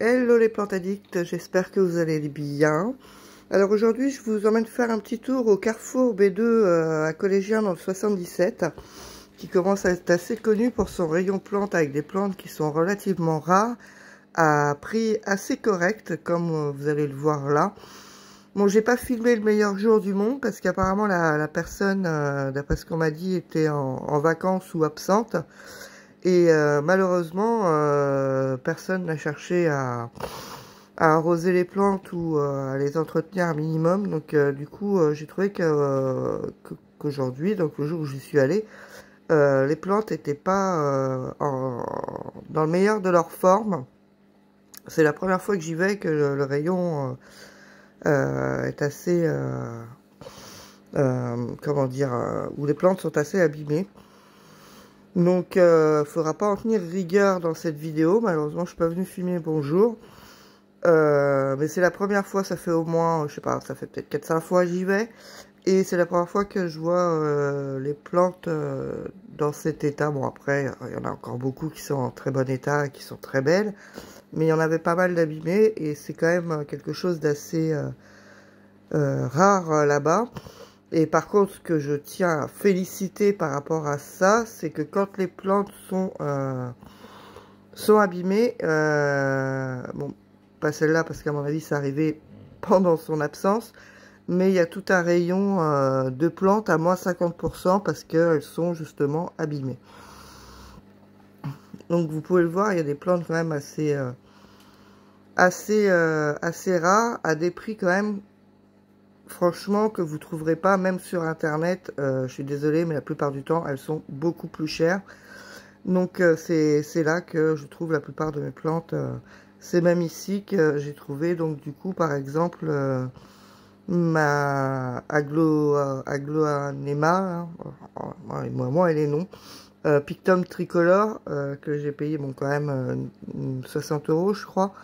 Hello les plantes addicts, j'espère que vous allez bien. Alors aujourd'hui je vous emmène faire un petit tour au Carrefour B2 à Collégien dans le 77, qui commence à être assez connu pour son rayon plantes avec des plantes qui sont relativement rares, à prix assez correct comme vous allez le voir là. Bon, j'ai pas filmé le meilleur jour du monde parce qu'apparemment la personne, d'après ce qu'on m'a dit, était en vacances ou absente. Et malheureusement, personne n'a cherché à arroser les plantes ou à les entretenir un minimum. Donc du coup, j'ai trouvé qu'aujourd'hui, donc le jour où j'y suis allée, les plantes n'étaient pas dans le meilleur de leur forme. C'est la première fois que j'y vais que le rayon est assez... comment dire, où les plantes sont assez abîmées. Donc, faudra pas en tenir rigueur dans cette vidéo. Malheureusement, je suis pas venue filmer bonjour. Mais c'est la première fois, ça fait au moins, je sais pas, ça fait peut-être 4-5 fois que j'y vais. Et c'est la première fois que je vois les plantes dans cet état. Bon, après, il y en a encore beaucoup qui sont en très bon état et qui sont très belles. Mais il y en avait pas mal d'abîmées. Et c'est quand même quelque chose d'assez rare là-bas. Et par contre, ce que je tiens à féliciter par rapport à ça, c'est que quand les plantes sont abîmées, bon, pas celle-là parce qu'à mon avis, ça arrivait pendant son absence, mais il y a tout un rayon de plantes à moins 50% parce qu'elles sont justement abîmées. Donc vous pouvez le voir, il y a des plantes quand même assez rares, à des prix quand même, franchement, que vous trouverez pas même sur internet. Je suis désolée, mais la plupart du temps elles sont beaucoup plus chères. Donc c'est là que je trouve la plupart de mes plantes. C'est même ici que j'ai trouvé, donc du coup, par exemple, ma aglaonema, hein, moi et les noms, Pictum tricolore, que j'ai payé bon quand même 60 € je crois,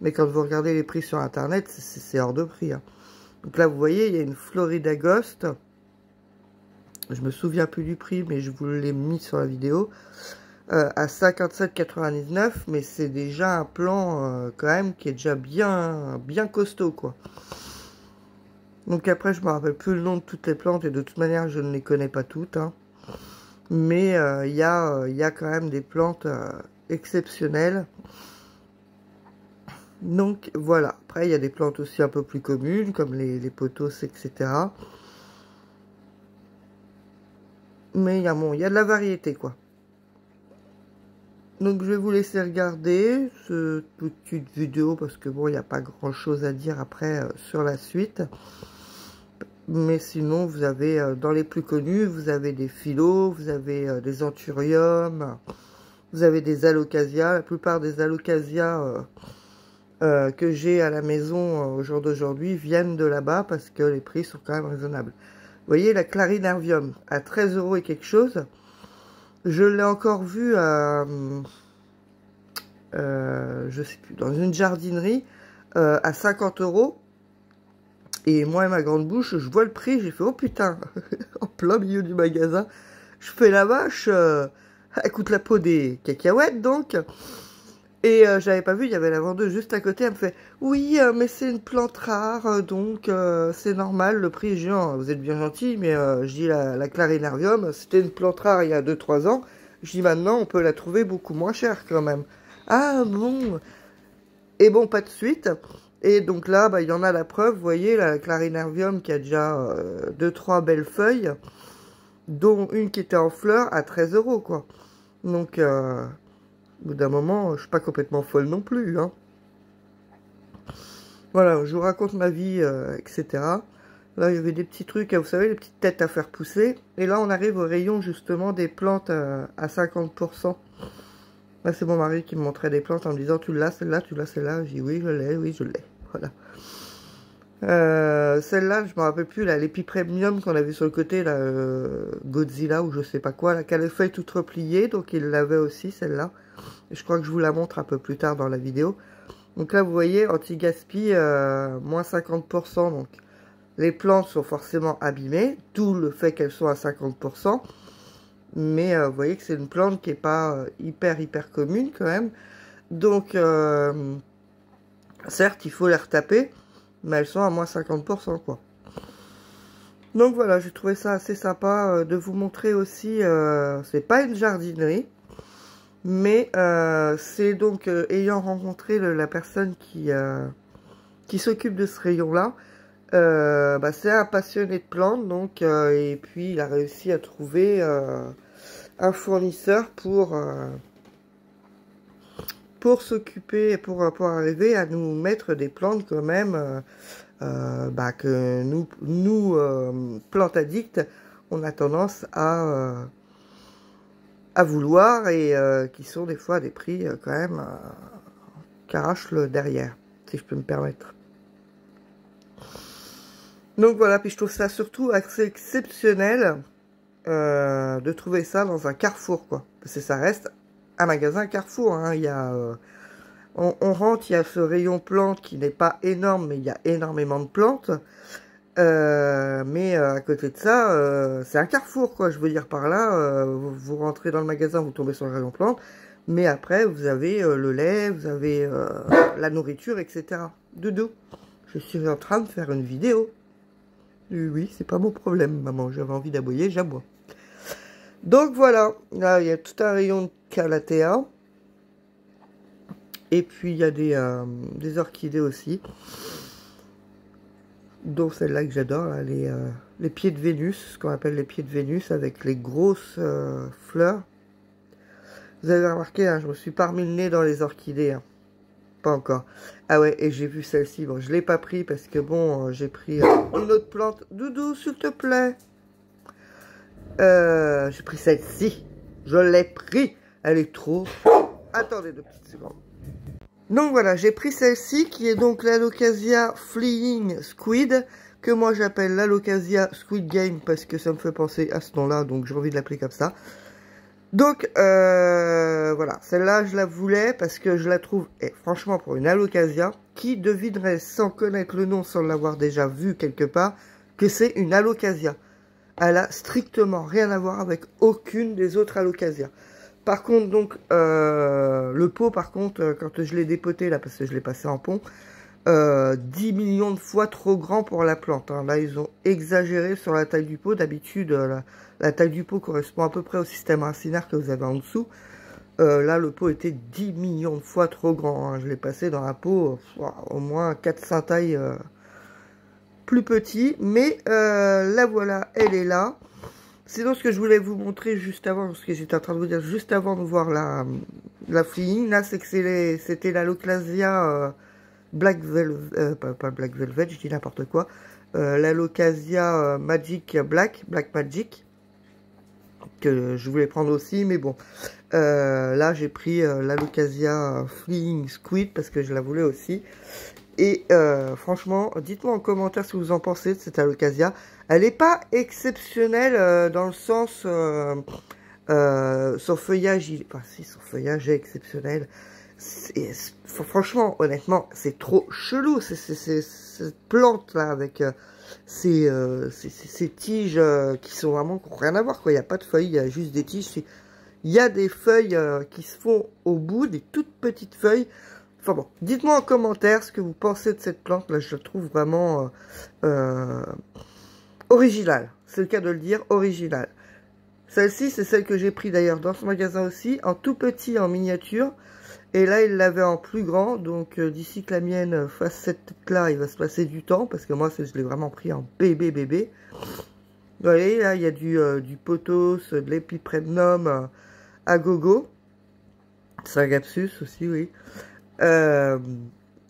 mais quand vous regardez les prix sur internet, c'est hors de prix, hein. Donc là, vous voyez, il y a une Florida Ghost. Je me souviens plus du prix, mais je vous l'ai mis sur la vidéo. À 57,99 €, mais c'est déjà un plan quand même qui est déjà bien costaud, quoi. Donc après, je me rappelle plus le nom de toutes les plantes et de toute manière, je ne les connais pas toutes, hein. Mais il y a quand même des plantes exceptionnelles. Donc voilà, après il y a des plantes aussi un peu plus communes, comme les pothos, etc. Mais il y a de la variété, quoi. Donc je vais vous laisser regarder cette petite vidéo, parce que bon, il n'y a pas grand chose à dire après sur la suite. Mais sinon, vous avez, dans les plus connus, vous avez des phyllos, vous avez des anthuriums, vous avez des alocasias. La plupart des alocasias que j'ai à la maison au jour d'aujourd'hui viennent de là-bas parce que les prix sont quand même raisonnables. Vous voyez, la clarinervium à 13 € et quelque chose. Je l'ai encore vu à, je sais plus, dans une jardinerie à 50 €. Et moi et ma grande bouche, je vois le prix, j'ai fait oh putain, en plein milieu du magasin. Je fais la vache, elle coûte la peau des cacahuètes donc. Et j'avais pas vu, il y avait la vendeuse juste à côté, elle me fait « Oui, mais c'est une plante rare, donc c'est normal, le prix est géant. » Vous êtes bien gentil, mais je dis la clarinervium, c'était une plante rare il y a 2-3 ans. Je dis maintenant, on peut la trouver beaucoup moins chère quand même. Ah bon. Et bon, pas de suite. Et donc là, bah, il y en a la preuve, vous voyez, la clarinervium qui a déjà 2-3 belles feuilles, dont une qui était en fleurs à 13 € quoi. Donc... au bout d'un moment, je suis pas complètement folle non plus, hein. Voilà, je vous raconte ma vie, etc. Là, il y avait des petits trucs, vous savez, les petites têtes à faire pousser. Et là, on arrive au rayon, justement, des plantes à 50%. Là, c'est mon mari qui me montrait des plantes en me disant, tu l'as, celle-là, tu l'as, celle-là. Je dis, oui, je l'ai. Voilà. Celle-là, je me rappelle plus, là, l'épipremium qu'on a vu sur le côté, là, Godzilla, ou je sais pas quoi, là, qui a les feuilles toutes repliées, donc il l'avait aussi, celle-là. Je crois que je vous la montre un peu plus tard dans la vidéo. Donc là, vous voyez, anti-gaspi, moins 50%. Donc, les plantes sont forcément abîmées, d'où le fait qu'elles soient à 50%. Mais vous voyez que c'est une plante qui n'est pas hyper commune quand même. Donc, Certes, il faut les retaper, mais elles sont à moins 50%, quoi. Donc voilà, j'ai trouvé ça assez sympa de vous montrer aussi, c'est pas une jardinerie, mais c'est donc, ayant rencontré la personne qui s'occupe de ce rayon-là, bah, c'est un passionné de plantes, donc, et puis il a réussi à trouver un fournisseur pour s'occuper, pour arriver à nous mettre des plantes quand même, bah, que nous plantes addicts, on a tendance à vouloir et qui sont des fois à des prix quand même qui arrachent le derrière, si je peux me permettre. Donc voilà, puis je trouve ça surtout assez exceptionnel de trouver ça dans un Carrefour, quoi. Parce que ça reste un magasin Carrefour, hein. Il y a, on rentre, il y a ce rayon plantes qui n'est pas énorme, mais il y a énormément de plantes. Mais à côté de ça, c'est un Carrefour, quoi. Je veux dire par là, vous rentrez dans le magasin, vous tombez sur le rayon plantes, mais après vous avez le lait, vous avez la nourriture, etc. Doudou, je suis en train de faire une vidéo. Oui, c'est pas mon problème, maman. J'avais envie d'aboyer, j'aboie. Donc voilà, là il y a tout un rayon de calathea. Et puis il y a des orchidées aussi. Dont celle-là que j'adore, les pieds de Vénus, ce qu'on appelle les pieds de Vénus, avec les grosses fleurs. Vous avez remarqué, hein, je me suis pas remis le nez dans les orchidées. Hein. Pas encore. Ah ouais, et j'ai vu celle-ci. Bon, je l'ai pas pris parce que bon, j'ai pris une autre plante. Doudou, s'il te plaît. J'ai pris celle-ci. Je l'ai pris. Elle est trop... Attendez 2 petites secondes. Donc voilà, j'ai pris celle-ci qui est donc l'Alocasia Flying Squid, que moi j'appelle l'Alocasia Squid Game parce que ça me fait penser à ce nom-là, donc j'ai envie de l'appeler comme ça. Donc voilà, celle-là je la voulais parce que je la trouve, et franchement pour une Alocasia, qui devinerait sans connaître le nom, sans l'avoir déjà vu quelque part, que c'est une Alocasia. Elle a strictement rien à voir avec aucune des autres Alocasias. Par contre, donc, le pot, par contre, quand je l'ai dépoté, là, parce que je l'ai passé en pont, 10 millions de fois trop grand pour la plante. Hein. Là, ils ont exagéré sur la taille du pot. D'habitude, la taille du pot correspond à peu près au système racinaire que vous avez en dessous. Là, le pot était 10 millions de fois trop grand. Hein. Je l'ai passé dans un pot au moins 400 tailles plus petit. Mais la voilà, elle est là. Sinon, ce que je voulais vous montrer juste avant, ce que j'étais en train de vous dire juste avant de voir la fille, là, c'est que c'était l'Alocasia Black Velvet, pas Black Velvet, je dis n'importe quoi, l'Alocasia Magic Black Magic, que je voulais prendre aussi, mais bon, là, j'ai pris l'Alocasia Flying Squid, parce que je la voulais aussi. Et franchement, dites-moi en commentaire ce que vous en pensez de cette Alocasia. Elle n'est pas exceptionnelle dans le sens... son feuillage... Enfin, si, son feuillage est exceptionnel. Franchement, honnêtement, c'est trop chelou. Cette plante-là avec ces tiges qui sont vraiment... qui n'ont rien à voir, quoi. Il n'y a pas de feuilles, il y a juste des tiges. Il y a des feuilles qui se font au bout, des toutes petites feuilles. Enfin bon, dites-moi en commentaire ce que vous pensez de cette plante. Là, je la trouve vraiment originale. C'est le cas de le dire, originale. Celle-ci, c'est celle que j'ai pris d'ailleurs dans ce magasin aussi, en tout petit, en miniature. Et là, il l'avait en plus grand. Donc, d'ici que la mienne fasse cette tête-là, il va se passer du temps. Parce que moi, je l'ai vraiment pris en bébé. Vous voyez, là, il y a du pothos, de l'épiprédnum à gogo. Sagapsus aussi, oui.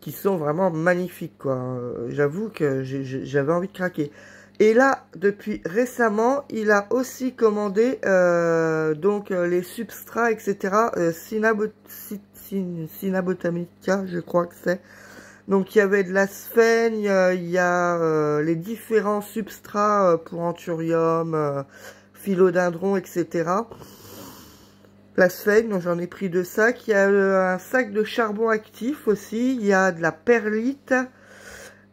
Qui sont vraiment magnifiques, quoi. J'avoue que j'avais envie de craquer. Et là, depuis récemment, il a aussi commandé donc les substrats, etc. Cinabotamica, je crois que c'est. Donc il y avait de la sphène, il y a les différents substrats pour anthurium, philodendron, etc. La sphène, donc j'en ai pris 2 sacs. Il y a un sac de charbon actif aussi. Il y a de la perlite.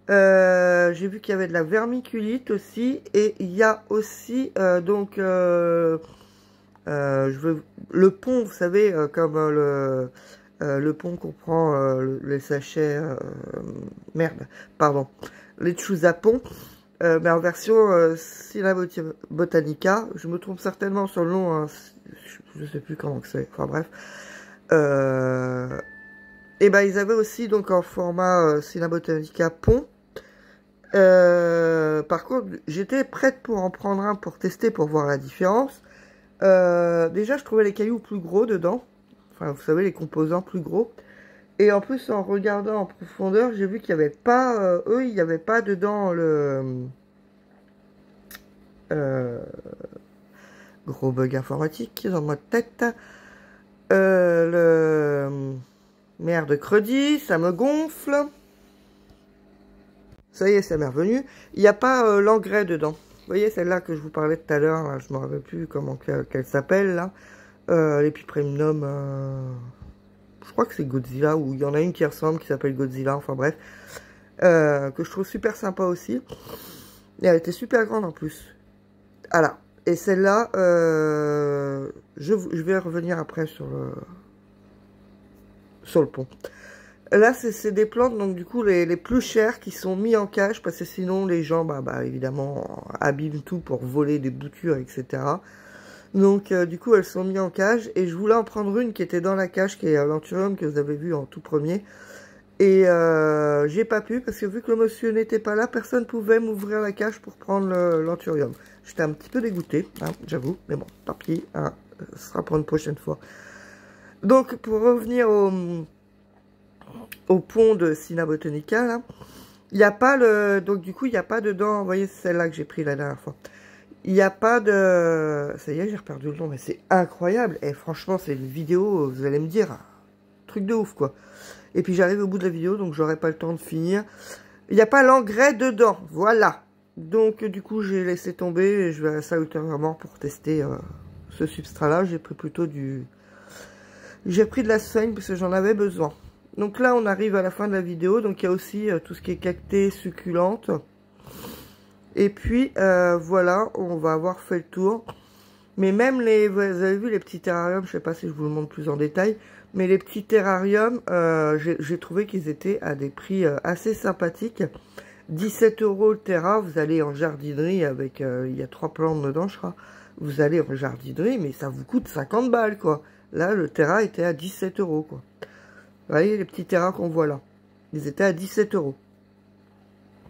J'ai vu qu'il y avait de la vermiculite aussi. Et il y a aussi le pont, vous savez, comme Le pont comprend les sachets... merde, pardon. Les Chusapon, mais en version Sina Botanica. Je me trompe certainement sur le nom, hein, je sais plus comment c'est, enfin bref. Et ben ils avaient aussi donc en format Sina Botanica pont. Par contre, j'étais prête pour en prendre un pour tester, pour voir la différence. Déjà, je trouvais les cailloux plus gros dedans. Enfin, vous savez, les composants plus gros. Et en plus, en regardant en profondeur, j'ai vu qu'il n'y avait pas... eux, il n'y avait pas dedans le... gros bug informatique dans ma tête. Merde, creudis, ça me gonfle. Ça y est, ça m'est revenu. Il n'y a pas l'engrais dedans. Vous voyez, celle-là que je vous parlais tout à l'heure, je ne me rappelle plus comment qu'elle s'appelle, là. L'Epipremnum, je crois que c'est Godzilla, ou il y en a une qui ressemble, qui s'appelle Godzilla, enfin bref. Que je trouve super sympa aussi. Et elle était super grande en plus. Voilà. Et celle-là, je vais revenir après sur le pont. Là, c'est des plantes, donc du coup, les plus chères qui sont mis en cage, parce que sinon, les gens, évidemment, abîment tout pour voler des boutures, etc. Donc, du coup, elles sont mises en cage, et je voulais en prendre une qui était dans la cage, qui est l'Anthurium, que vous avez vu en tout premier. Et j'ai pas pu, parce que vu que le monsieur n'était pas là, personne pouvait m'ouvrir la cage pour prendre l'Anthurium. J'étais un petit peu dégoûté, hein, j'avoue, mais bon, tant pis, hein, ce sera pour une prochaine fois. Donc, pour revenir au pont de Sina Botanica, là, il n'y a pas le... Donc, du coup, il n'y a pas dedans... Vous voyez, c'est celle-là que j'ai pris la dernière fois. Il n'y a pas de... Ça y est, j'ai reperdu le nom, mais c'est incroyable. Et franchement, c'est une vidéo, vous allez me dire, un truc de ouf, quoi. Et puis, j'arrive au bout de la vidéo, donc j'aurai pas le temps de finir. Il n'y a pas l'engrais dedans, voilà. Donc, du coup, j'ai laissé tomber et je verrai ça ultérieurement pour tester ce substrat-là. J'ai pris plutôt du... J'ai pris de la sphaigne parce que j'en avais besoin. Donc là, on arrive à la fin de la vidéo. Donc, il y a aussi tout ce qui est cactée, succulente. Et puis, voilà, on va avoir fait le tour. Mais même les... Vous avez vu les petits terrariums, je sais pas si je vous le montre plus en détail. Mais les petits terrariums, j'ai trouvé qu'ils étaient à des prix assez sympathiques. 17 € le terra, vous allez en jardinerie avec... il y a 3 plantes dedans, je crois. Vous allez en jardinerie, mais ça vous coûte 50 balles, quoi. Là, le terra était à 17 €, quoi. Vous voyez les petits terras qu'on voit là. Ils étaient à 17 €.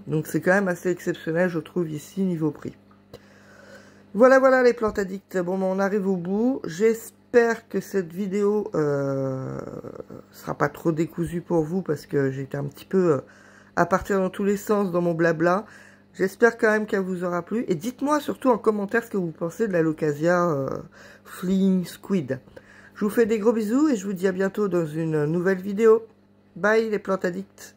Donc c'est quand même assez exceptionnel, je trouve, ici, niveau prix. Voilà, voilà les plantes addicts. Bon, on arrive au bout. J'espère que cette vidéo sera pas trop décousue pour vous, parce que j'étais un petit peu à partir dans tous les sens dans mon blabla. J'espère quand même qu'elle vous aura plu. Et dites-moi surtout en commentaire ce que vous pensez de la Locassia Fleeing Squid. Je vous fais des gros bisous et je vous dis à bientôt dans une nouvelle vidéo. Bye les plantes addicts.